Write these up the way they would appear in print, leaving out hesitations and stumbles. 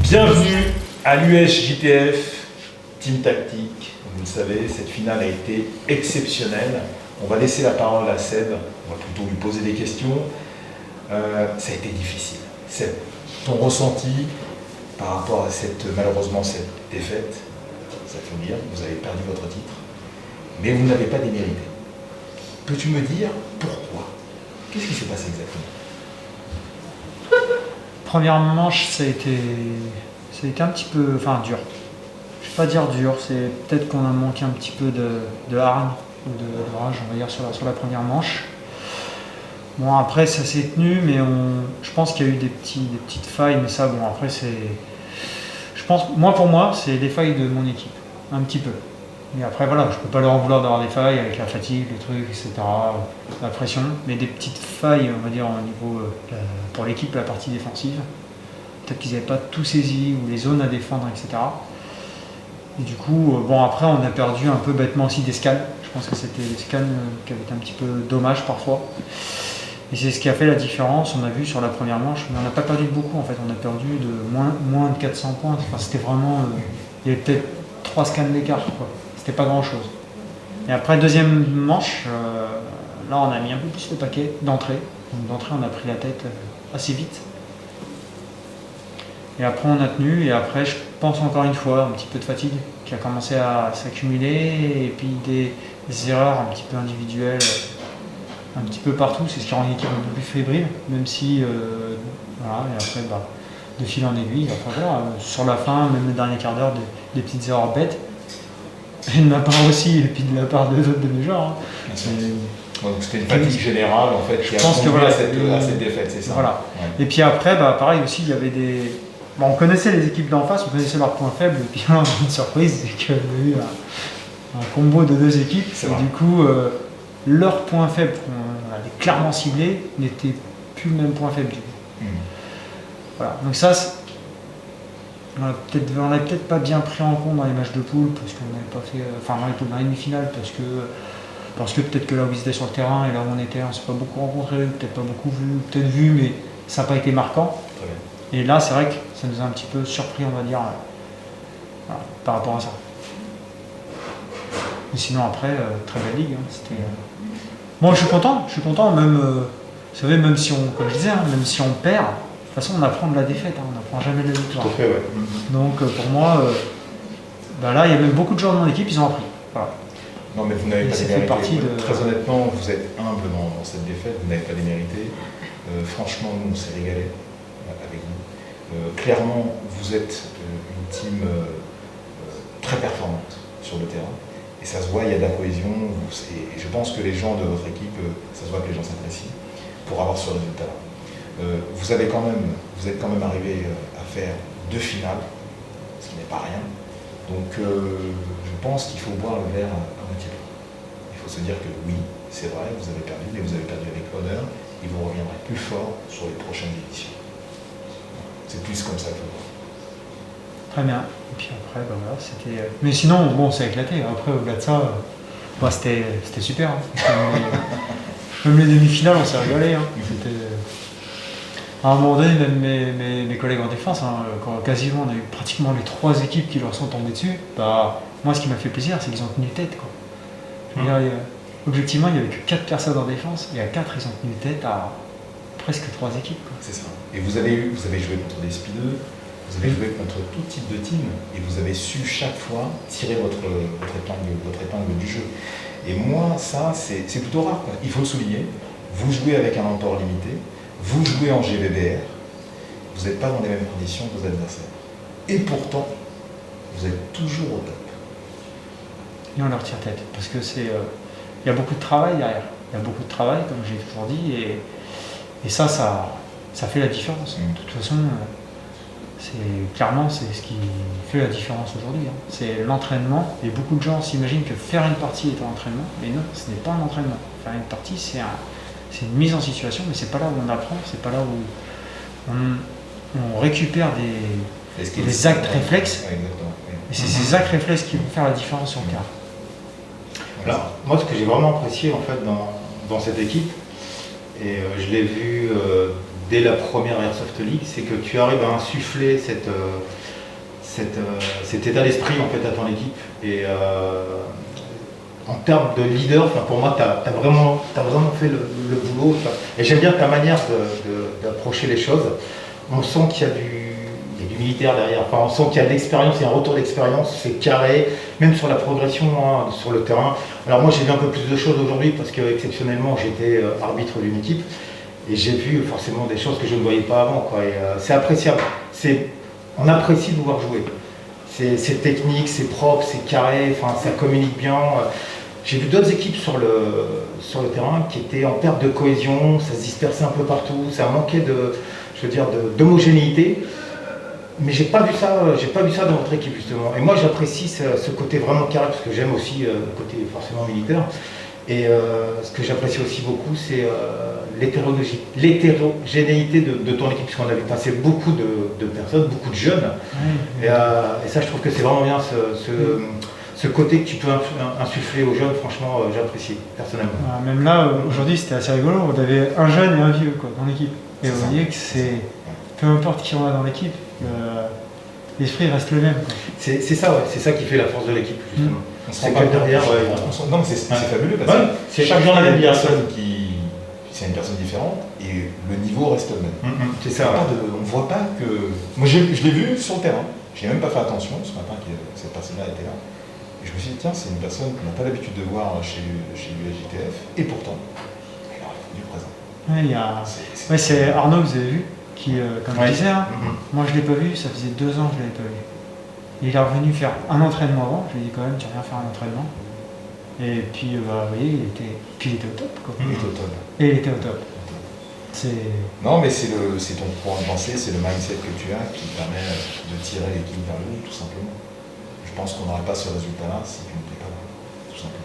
Bienvenue à l'USJTF Team Tactique. Vous le savez, cette finale a été exceptionnelle. On va laisser la parole à Seb, on va plutôt lui poser des questions. Ça a été difficile. Seb, ton ressenti par rapport à malheureusement cette défaite, ça faut dire, vous avez perdu votre titre, mais vous n'avez pas démérité. Peux-tu me dire pourquoi? Qu'est-ce qui s'est passé exactement? Première manche, ça a été un petit peu, dur. Je vais pas dire dur, c'est peut-être qu'on a manqué un petit peu de hargne ou de rage, on va dire, sur la première manche. Bon, après, ça s'est tenu, mais je pense qu'il y a eu des petites failles, mais ça, bon, après, pour moi, c'est des failles de mon équipe, un petit peu. Mais après, voilà, je peux pas leur en vouloir d'avoir des failles avec la fatigue, les trucs, etc., la pression, mais des petites failles, on va dire, au niveau, pour l'équipe, la partie défensive. Peut-être qu'ils n'avaient pas tout saisi, ou les zones à défendre, etc. Et du coup, après, on a perdu un peu bêtement aussi des scans. Je pense que c'était des scans qui avaient été un petit peu dommages parfois. Et c'est ce qui a fait la différence. On a vu sur la première manche, mais on n'a pas perdu de beaucoup en fait. On a perdu de moins de 400 points. Enfin, c'était vraiment. Il y avait peut-être 3 scans d'écart, quoi. C'était pas grand chose. Et après, deuxième manche, là, on a mis un peu plus le paquet d'entrée. Donc, d'entrée, on a pris la tête assez vite. Et après, on a tenu. Et après, je pense encore une fois, un petit peu de fatigue qui a commencé à s'accumuler. Et puis des erreurs un petit peu individuelles. Un petit peu partout, c'est ce qui rend l'équipe un peu plus fébrile, même si, voilà, et après, de fil en aiguille, après, voilà, sur la fin, même le dernier quart d'heure, des petites erreurs bêtes, et de ma part aussi, et puis de la part de d'autres de mes joueurs. Hein. Donc c'était une fatigue générale, en fait, qui a conduit à cette défaite, c'est ça? Voilà. Ouais. Et puis après, pareil aussi, il y avait des... on connaissait les équipes d'en face, on connaissait leurs points faibles, et puis là, on a une surprise, c'est qu'il y a eu un combo de deux équipes, et du coup... leurs points faibles qu'on avait clairement ciblés n'étaient plus le même point faible du coup. Voilà. Donc ça, on l'avait peut-être pas bien pris en compte dans les matchs de poule parce qu'on n'avait pas fait, dans les demi-finales parce que peut-être que là où ils étaient sur le terrain et là où on était, on s'est pas beaucoup rencontrés, peut-être pas beaucoup vu, peut-être vu, mais ça n'a pas été marquant. Et là, c'est vrai que ça nous a un petit peu surpris, on va dire, voilà, par rapport à ça. Mais sinon après, très belle ligue. C'était, Bon, je suis content, même, vous savez, même si on, comme je disais, même si on perd, de toute façon on apprend de la défaite, on n'apprend jamais de la victoire. Tout à fait, ouais. Donc pour moi, là il y a même beaucoup de joueurs de mon équipe, ils ont appris. Voilà. Non mais vous n'avez pas démérité, très honnêtement, vous êtes humble dans cette défaite, vous n'avez pas démérité. Franchement, nous on s'est régalé avec vous. Clairement, vous êtes une team très performante sur le terrain. Et ça se voit, il y a de la cohésion, et je pense que les gens de votre équipe, ça se voit que les gens s'apprécient pour avoir ce résultat-là. Vous êtes quand même arrivé à faire 2 finales, ce qui n'est pas rien. Donc je pense qu'il faut boire le verre à moitié plein. Il faut se dire que oui, c'est vrai, vous avez perdu, mais vous avez perdu avec honneur, et vous reviendrez plus fort sur les prochaines éditions. C'est plus comme ça qu'il faut voir. Très bien. Et puis après, voilà, c'était. Mais sinon, bon, c'est éclaté. Après, au-delà de ça, c'était super. Hein. Même les demi-finales, on s'est régalé. Hein. C'était... À un moment donné, même mes collègues en défense, quand quasiment on a eu pratiquement les 3 équipes qui leur sont tombées dessus, moi, ce qui m'a fait plaisir, c'est qu'ils ont tenu tête. Quoi. Je veux dire, objectivement, il n'y avait que 4 personnes en défense, et à 4, ils ont tenu tête à presque 3 équipes. Quoi. C'est ça. Et vous avez joué contre des speedeux. Vous avez joué contre tout type de team et vous avez su chaque fois tirer votre épingle du jeu. Et moi, ça, c'est plutôt rare, quoi. Il faut le souligner. Vous jouez avec un emport limité, vous jouez en GVBR, vous n'êtes pas dans les mêmes conditions que vos adversaires. Et pourtant, vous êtes toujours au top. Et on leur tire tête, parce que il y a beaucoup de travail derrière. Il y a beaucoup de travail, comme j'ai toujours dit, et ça fait la différence. De toute façon, clairement, c'est ce qui fait la différence aujourd'hui. Hein. C'est l'entraînement, et beaucoup de gens s'imaginent que faire une partie est un entraînement, mais non, ce n'est pas un entraînement. Faire une partie, c'est une mise en situation, mais c'est pas là où on apprend, c'est pas là où on récupère des actes réflexes. Ouais, exactement, oui. Et c'est ces actes réflexes qui vont faire la différence sur le terrain. Alors, moi, ce que j'ai vraiment apprécié en fait dans cette équipe, et je l'ai vu dès la première Airsoft League, c'est que tu arrives à insuffler cet état d'esprit en fait à ton équipe. Et en termes de leader, pour moi, tu as vraiment fait le boulot. Et j'aime bien ta manière d'approcher les choses. On sent qu'il y a du militaire derrière. Enfin, on sent qu'il y a de l'expérience, il y a un retour d'expérience, c'est carré, même sur la progression sur le terrain. Alors moi, j'ai vu un peu plus de choses aujourd'hui parce que exceptionnellement, j'étais arbitre d'une équipe et j'ai vu forcément des choses que je ne voyais pas avant, quoi. Et c'est appréciable. On apprécie de pouvoir jouer. C'est technique, c'est propre, c'est carré, enfin, ça communique bien. J'ai vu d'autres équipes sur le terrain qui étaient en perte de cohésion, ça se dispersait un peu partout, ça manquait d'homogénéité. Mais j'ai pas vu ça dans votre équipe justement. Et moi j'apprécie ce côté vraiment carré parce que j'aime aussi le côté forcément militaire. Et ce que j'apprécie aussi beaucoup, c'est l'hétérogénéité de ton équipe, puisqu'on a vu passer beaucoup de personnes, beaucoup de jeunes. Et ça, je trouve que c'est vraiment bien ce côté que tu peux insuffler aux jeunes. Franchement, j'apprécie personnellement. Même là, aujourd'hui, c'était assez rigolo. On avait un jeune et un vieux dans l'équipe. Et vous voyez que peu importe qui on a dans l'équipe, l'esprit reste le même. C'est ça, ouais. C'est ça qui fait la force de l'équipe, justement. On se rend pas derrière. Non, mais c'est fabuleux parce que chaque jour, il y a une personne c'est une personne différente et le niveau reste le même. C'est ça. On ne voit pas que. Moi, je l'ai vu sur le terrain. Je n'ai même pas fait attention ce matin que cette personne-là était là. Et je me suis dit, tiens, c'est une personne qu'on n'a pas l'habitude de voir chez l'USJTF et pourtant, elle a répondu présent. C'est Arnaud, vous avez vu, qui, comme je disais, moi je ne l'ai pas vu, ça faisait 2 ans que je ne l'avais pas vu. Il est revenu faire un entraînement avant, je lui ai dit quand même, tu reviens faire un entraînement. Et puis, vous voyez, il était au top. Quoi. Il était au top. Et il était au top. Non, mais c'est ton courant de pensée, c'est le mindset que tu as qui permet de tirer l'équipe vers le haut, tout simplement. Je pense qu'on n'aurait pas ce résultat-là si tu n'étais pas là, tout simplement.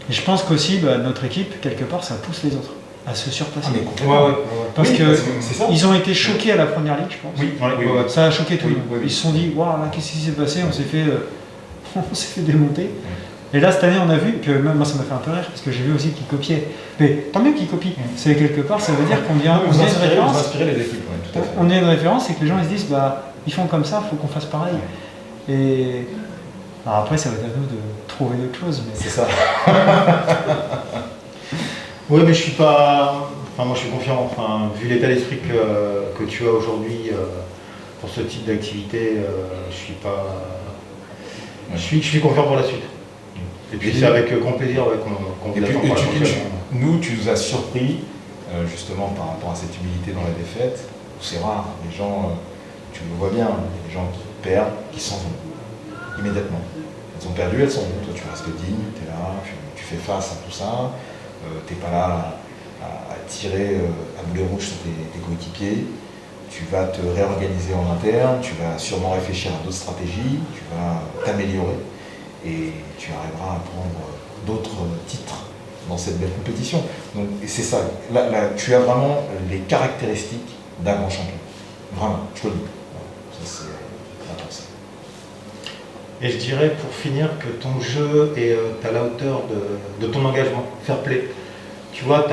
Et je pense qu'aussi, notre équipe, quelque part, ça pousse les autres à se surpasser. Parce qu'ils ont été choqués à la première ligue, je pense. Oui. Ça a choqué tout le monde. Ils se sont dit, waouh, qu'est-ce qui s'est passé? On s'est fait démonter. Et là, cette année, on a vu que même moi, ça m'a fait un peu rire parce que j'ai vu aussi qu'ils copiaient. Mais tant mieux qu'ils copient. C'est quelque part, ça veut dire qu'on vient une référence. Inspirer les équipes, tout à fait. On est une référence et que les gens ils se disent, ils font comme ça, il faut qu'on fasse pareil. Et alors après, ça va être à nous de trouver d'autres choses. Mais... C'est ça. Oui, mais je suis pas. Enfin, moi, je suis confiant. Enfin, vu l'état d'esprit que tu as aujourd'hui pour ce type d'activité, je suis pas. Je suis confiant pour la suite. Et puis c'est avec grand plaisir qu'on vous attend pour la prochaine. Nous, tu nous as surpris justement par rapport à cette humilité dans la défaite. C'est rare. Les gens, tu le vois bien, les gens qui perdent, qui s'en vont immédiatement. Elles ont perdu, elles s'en vont. Toi, tu restes digne, tu es là, tu fais face à tout ça. Tu n'es pas là à tirer à boulet rouge sur tes coéquipiers. Tu vas te réorganiser en interne, tu vas sûrement réfléchir à d'autres stratégies, tu vas t'améliorer et tu arriveras à prendre d'autres titres dans cette belle compétition. Donc, et c'est ça, là, tu as vraiment les caractéristiques d'un grand champion. Vraiment, je te le dis. Ça, c'est la pensée. Et je dirais pour finir que ton jeu est à la hauteur de ton engagement, fair play. Tu vois,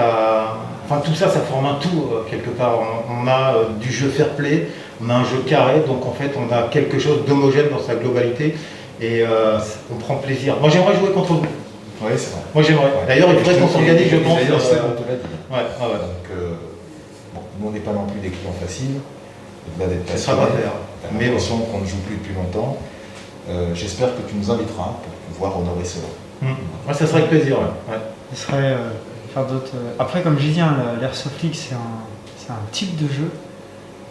tout ça, ça forme un tout quelque part. On a du jeu fair play, on a un jeu carré, donc en fait, on a quelque chose d'homogène dans sa globalité et on prend plaisir. Moi, j'aimerais jouer contre vous. Oui, c'est vrai. Moi, j'aimerais. Ouais. D'ailleurs, il faudrait qu'on s'organise, je pense. D'ailleurs, on te l'a dit. Ouais. Donc, nous, on n'est pas non plus des clients faciles. Au-delà d'être ça va faire. Mais l'impression qu'on ne joue plus depuis longtemps. J'espère que tu nous inviteras pour pouvoir honorer cela. Ouais, ça serait avec plaisir. Ouais. Ce serait faire d'autres. Après, comme j'ai dit, l'Airsoft League, c'est un type de jeu.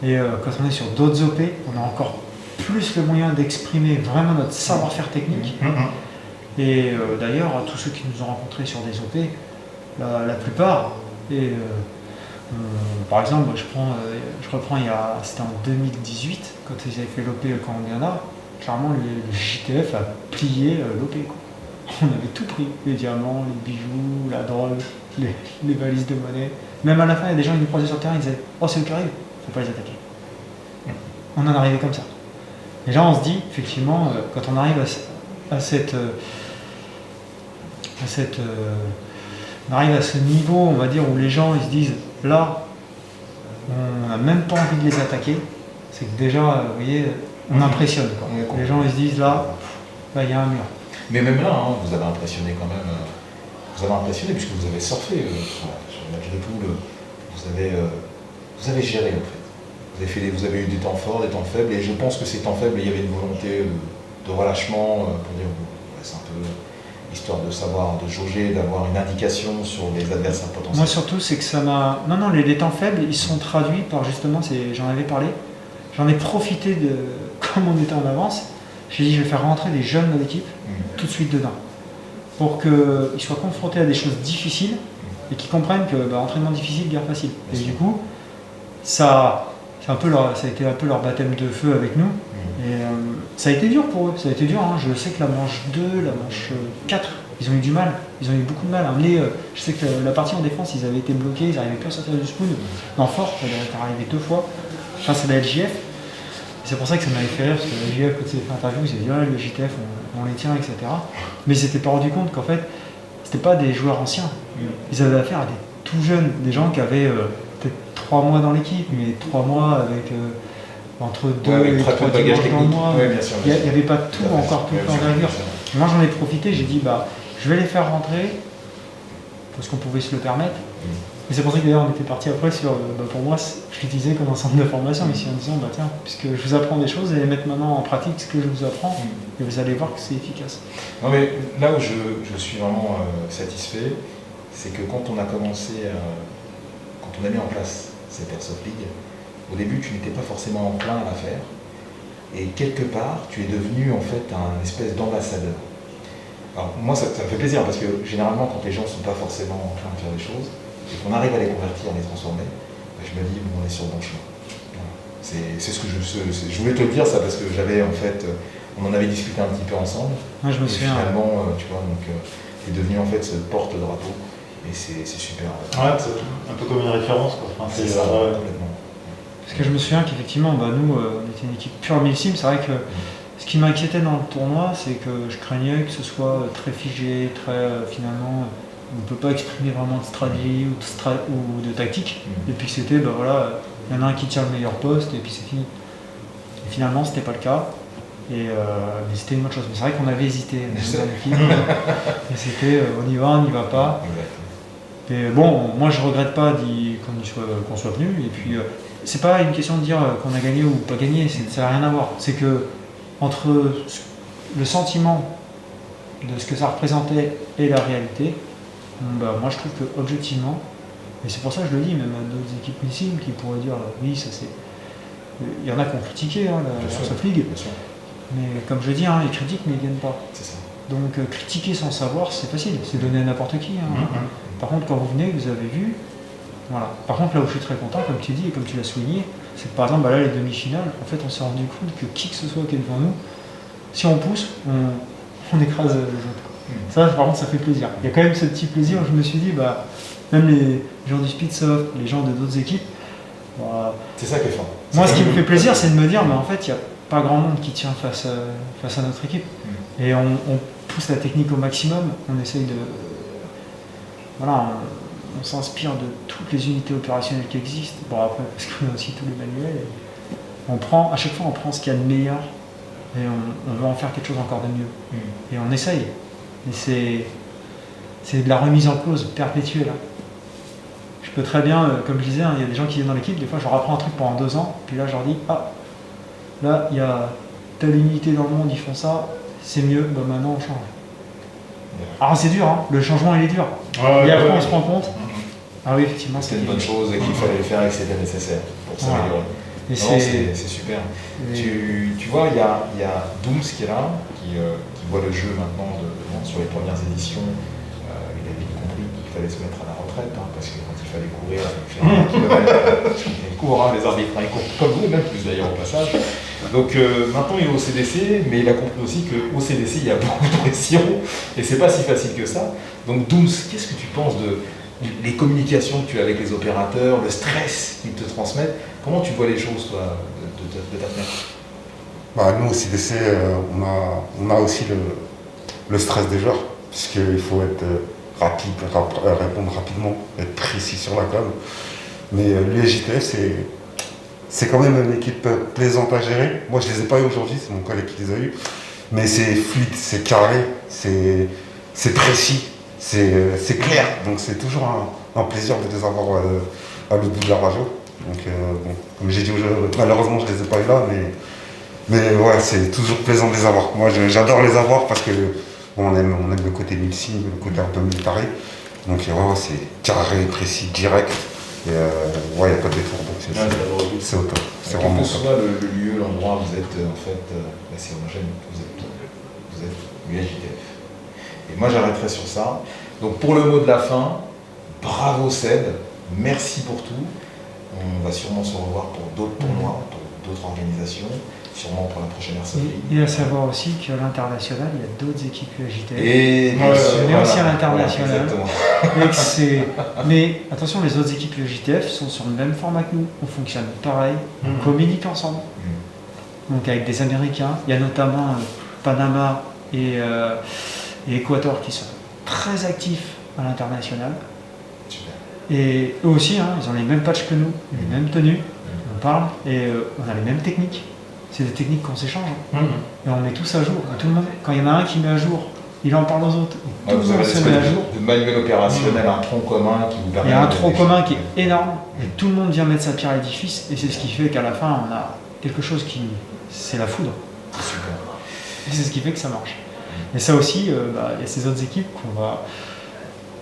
Et quand on est sur d'autres OP, on a encore plus le moyen d'exprimer vraiment notre savoir-faire technique. Et d'ailleurs, tous ceux qui nous ont rencontrés sur des OP, la plupart, et par exemple, je reprends c'était en 2018, quand ils avaient fait l'OP Colombiana, clairement le JTF a plié l'OP. On avait tout pris, les diamants, les bijoux, la drogue, les valises de monnaie. Même à la fin, il y a des gens qui nous croisaient sur le terrain, ils disaient « Oh, c'est eux qui arrivent, faut pas les attaquer. » On en arrivait comme ça. Et là, on se dit, effectivement, quand on arrive à cette on arrive à ce niveau, on va dire, où les gens ils se disent là, on n'a même pas envie de les attaquer. C'est que déjà, vous voyez, on impressionne. Quoi. Les gens ils se disent là, il y a un mur. Mais même là, hein, vous avez impressionné quand même. Vous avez impressionné puisque vous avez surfé sur le match de poule. Vous avez géré en fait. Vous avez eu des temps forts, des temps faibles, et je pense que ces temps faibles, il y avait une volonté de relâchement pour dire c'est un peu histoire de savoir, de jauger, d'avoir une indication sur les adversaires potentiels. Moi surtout, c'est que ça m'a. Non, les temps faibles, ils sont traduits par justement, j'en avais parlé, j'en ai profité de comme on était en avance. J'ai dit je vais faire rentrer des jeunes dans l'équipe tout de suite dedans pour qu'ils soient confrontés à des choses difficiles et qu'ils comprennent que entraînement difficile, guerre facile. Et du coup, ça a été un peu leur baptême de feu avec nous. Et ça a été dur pour eux, ça a été dur. Hein. Je sais que la manche 2, la manche 4, ils ont eu du mal, ils ont eu beaucoup de mal à amener. Je sais que la partie en défense, ils avaient été bloqués, ils n'arrivaient plus à sortir du spoon. Dans Fort, ça est arrivé 2 fois, face à la LJF. C'est pour ça que ça m'avait fait rire, parce que la LJF, quand il s'est fait interview, ils avaient dit le JTF, on les tient, etc. Mais ils ne s'étaient pas rendu compte qu'en fait, c'était pas des joueurs anciens. Ils avaient affaire à des tout jeunes, des gens qui avaient peut-être 3 mois dans l'équipe, mais 3 mois avec entre 2 et 3 dimanches dans le mois. Il n'y avait pas tout encore tout l'envergure. Moi j'en ai profité, j'ai dit je vais les faire rentrer parce qu'on pouvait se le permettre. Et c'est pour ça que d'ailleurs on était parti après sur, pour moi je l'utilisais comme un centre de formation ici en disant tiens, puisque je vous apprends des choses, allez mettre maintenant en pratique ce que je vous apprends et vous allez voir que c'est efficace. Non mais là où je suis vraiment satisfait, c'est que quand on a commencé, quand on a mis en place cette Airsoft League, au début tu n'étais pas forcément enclin à la faire et quelque part tu es devenu en fait un espèce d'ambassadeur. Alors moi ça me fait plaisir parce que généralement quand les gens ne sont pas forcément enclins à faire des choses et qu'on arrive à les convertir, à les transformer, je me dis on est sur le bon chemin. Voilà. C'est ce que je voulais te le dire ça parce que j'avais en fait, on en avait discuté un petit peu ensemble. Ouais, je me souviens. Finalement, tu vois, donc tu es devenu en fait ce porte-drapeau et c'est super. Ouais, c'est un peu comme une référence quoi. Enfin, c'est ça, complètement. Parce que je me souviens qu'effectivement, nous, on était une équipe pure millésime. C'est vrai que ce qui m'inquiétait dans le tournoi, c'est que je craignais que ce soit très figé, très finalement, on ne peut pas exprimer vraiment de stratégie ou de tactique. Et puis c'était, il y en a un qui tient le meilleur poste et puis c'est fini. Et finalement, c'était pas le cas. Mais c'était une bonne chose. Mais c'est vrai qu'on avait hésité dans l'équipe. Et c'était, on y va pas. Et bon, moi je regrette pas qu'on soit venu. Et puis, c'est pas une question de dire qu'on a gagné ou pas gagné, ça n'a rien à voir. C'est que entre le sentiment de ce que ça représentait et la réalité, moi je trouve que objectivement, et c'est pour ça que je le dis, même à d'autres équipes missiles qui pourraient dire oui, ça c'est. Il y en a qui ont critiqué la Airsoft League, mais comme je dis, ils critiquent mais ils ne gagnent pas. C'est ça. Donc critiquer sans savoir, c'est facile, c'est donner à n'importe qui. Par contre, quand vous venez, vous avez vu. Voilà. Par contre, là où je suis très content, comme tu dis et comme tu l'as souligné, c'est que par exemple, là, les demi-finales, en fait, on s'est rendu compte que qui que ce soit qui est devant nous, si on pousse, on écrase les autres. Ça, par contre, ça fait plaisir. Il y a quand même ce petit plaisir où je me suis dit, même les gens du Speedsoft, les gens de d'autres équipes, c'est ça qui est fort. Moi, ce qui me fait plaisir, c'est de me dire, mais en fait, il n'y a pas grand monde qui tient face à notre équipe. Et on pousse la technique au maximum, on essaye de. Voilà, on s'inspire de toutes les unités opérationnelles qui existent. Bon, après, parce qu'on a aussi tous les manuels. À chaque fois, on prend ce qu'il y a de meilleur et on veut en faire quelque chose encore de mieux. Et on essaye. Et c'est de la remise en cause perpétuelle. Je peux très bien, comme je disais, il y a des gens qui viennent dans l'équipe, des fois je leur apprends un truc pendant 2 ans, puis là je leur dis, là il y a telle unité dans le monde, ils font ça, c'est mieux, maintenant on change. Alors c'est dur, le changement il est dur. Et après on se rend compte, oui effectivement c'était une bonne chose et qu'il fallait le faire et que c'était nécessaire pour s'améliorer. C'est super. Tu vois, il y a Dooms qui est là, qui voit le jeu maintenant sur les premières éditions. Il avait compris qu'il fallait se mettre à la retraite, parce que quand il fallait courir, il court, les arbitres, ils courent comme vous, même plus d'ailleurs au passage. Donc maintenant il est au CDC, mais il a compris aussi qu'au CDC il y a beaucoup de pression et c'est pas si facile que ça. Donc Dooms, qu'est-ce que tu penses les communications que tu as avec les opérateurs, le stress qu'ils te transmettent? Comment tu vois les choses, toi, de ta fenêtre? Nous, au CDC, on a aussi le stress des joueurs. puisqu'il faut être rapide, répondre rapidement, être précis sur la com. Mais l'USJTF, c'est quand même une équipe plaisante à gérer. Moi, je ne les ai pas eu aujourd'hui, c'est mon collègue qui les a eu. Mais c'est fluide, c'est carré, c'est précis, c'est clair. Donc c'est toujours un plaisir de les avoir à l'autre bout de la radio. Donc bon, comme j'ai dit, malheureusement je les ai pas eu là, mais ouais, c'est toujours plaisant de les avoir. Moi j'adore les avoir parce que bon, on aime le côté multi, le côté un peu militaré. Donc ouais, c'est carré, précis, direct. Et ouais, il n'y a pas de détour, donc c'est au top. C'est vraiment quel que top. soit le lieu, l'endroit où vous êtes, en fait, c'est homogène, vous êtes USJTF. Et moi j'arrêterai sur ça. Donc pour le mot de la fin, bravo Ced, merci pour tout. On va sûrement se revoir pour d'autres tournois, pour d'autres organisations, sûrement pour la prochaine RSA. Et à savoir aussi qu'à l'international, il y a d'autres équipes USJTF. Et mais aussi à l'international. Voilà, mais attention, les autres équipes USJTF sont sur le même format que nous. On fonctionne pareil, on communique ensemble. Donc avec des Américains, il y a notamment Panama et Équateur qui sont très actifs à l'international. Super. Et eux aussi, hein, ils ont les mêmes patchs que nous, les mêmes tenues, on parle, et on a les mêmes techniques. C'est des techniques qu'on s'échange. Et on met tous à jour. Et tout le monde, quand il y en a un qui met à jour, il en parle aux autres. Tout le monde se met à jour. De manuel opérationnel, un tronc commun qui vous permet. Il y a un tronc commun qui est énorme, et tout le monde vient mettre sa pierre à l'édifice, et c'est ce qui fait qu'à la fin, on a quelque chose qui. C'est la foudre. Super. Et c'est ce qui fait que ça marche. Et ça aussi, il y a ces autres équipes qu'on va.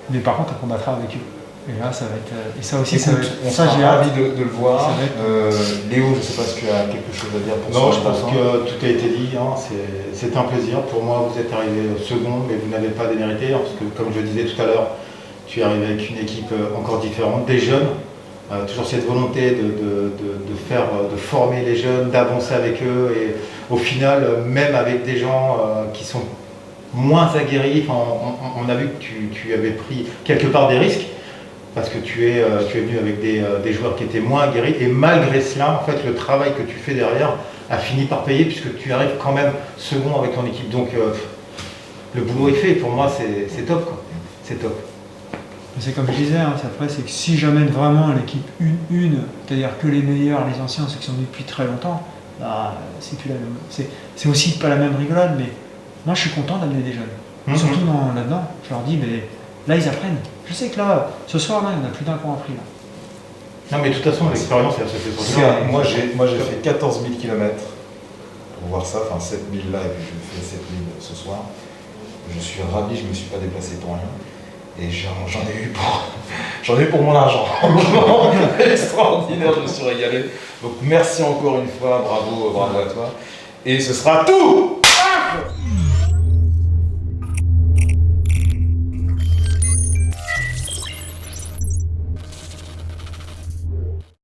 Mais par contre, on combattra avec eux. Et là, ça va être. Et ça aussi, écoute, on sera ravis de le voir. Être... Léo, je ne sais pas si tu as quelque chose à dire pour ça. Non, je pense que tout a été dit. Hein. C'est un plaisir. Pour moi, vous êtes arrivé second, mais vous n'avez pas démérité. Hein, parce que, comme je disais tout à l'heure, tu es arrivé avec une équipe encore différente, des jeunes. Toujours cette volonté de former les jeunes, d'avancer avec eux. Et au final, même avec des gens qui sont moins aguerris, on a vu que tu avais pris quelque part des risques. Parce que tu es venu avec des joueurs qui étaient moins aguerris, et malgré cela, en fait, le travail que tu fais derrière a fini par payer, puisque tu arrives quand même second avec ton équipe. Donc le boulot est fait, pour moi c'est top, quoi. C'est top. C'est comme je disais, hein, après, c'est que si j'amène vraiment l'équipe une, c'est-à-dire que les meilleurs, les anciens, ceux qui sont venus depuis très longtemps, bah, c'est plus la même. C'est aussi pas la même rigolade, mais moi je suis content d'amener des jeunes. Surtout là-dedans, je leur dis, mais là ils apprennent. Je sais que là, ce soir là, il y en a plus d'un qui ont appris là. Non mais de toute façon, l'expérience, elle se fait sur le Moi j'ai fait 14 000 km pour voir ça, enfin 7 000 là, et puis je fais 7 000 ce soir. Je suis ravi, je ne me suis pas déplacé pour rien. Et j'en ai eu pour mon argent. Extraordinaire, je me suis régalé. Donc merci encore une fois, bravo à toi. Et ce sera tout.